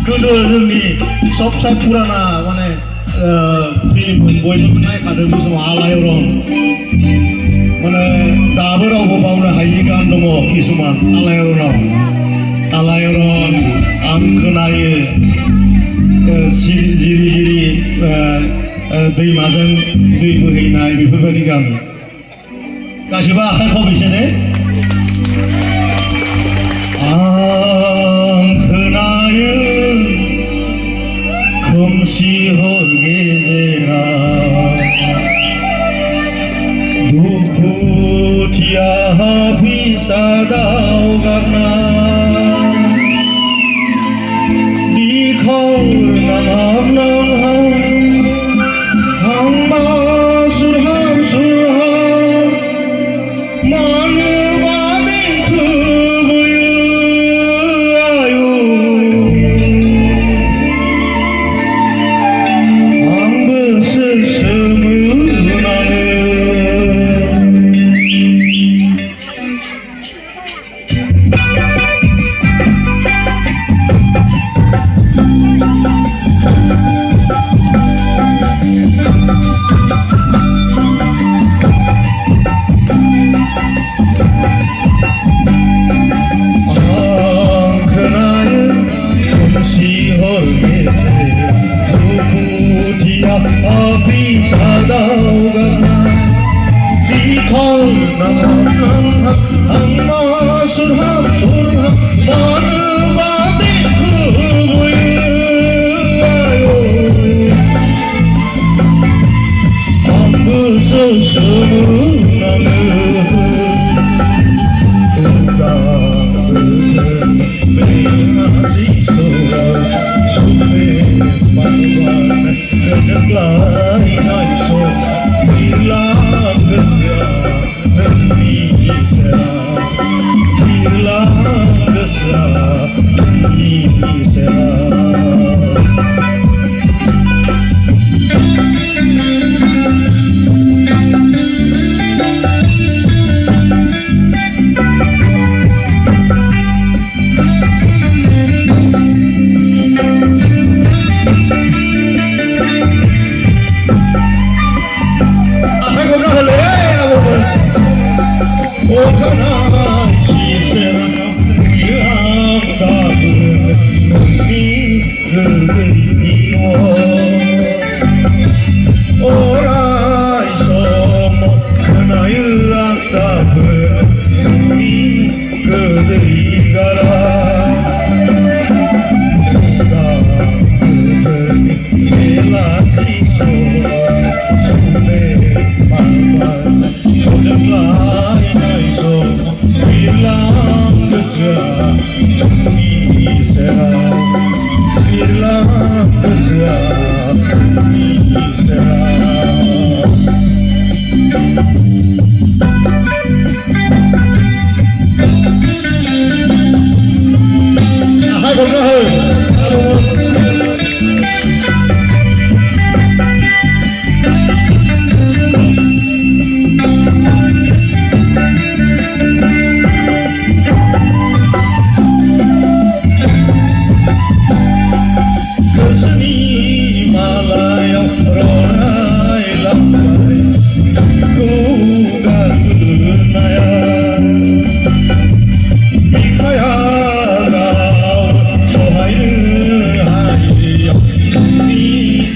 गोदो जोंनि सबसा पुराना माने फिल्ममोन बयबो नायखादों बे समाव आलायारन माने दाबो रावबो बावनो हायि गान दङ किसुमान आलायारन आं खोनायो जिरि जिरि दैमाजों दै बोहैनाय बेफोरबायदि गान गासिबो आखाइ खबैसोने आं खोनायो खोमसि हर गेजेराव दुखुथिया फिसा दावगानाय बिखाव नांहां हांमा सुरहां मानोबा देंखो बोयो आयु आंबो सोमोनाङो I don't know.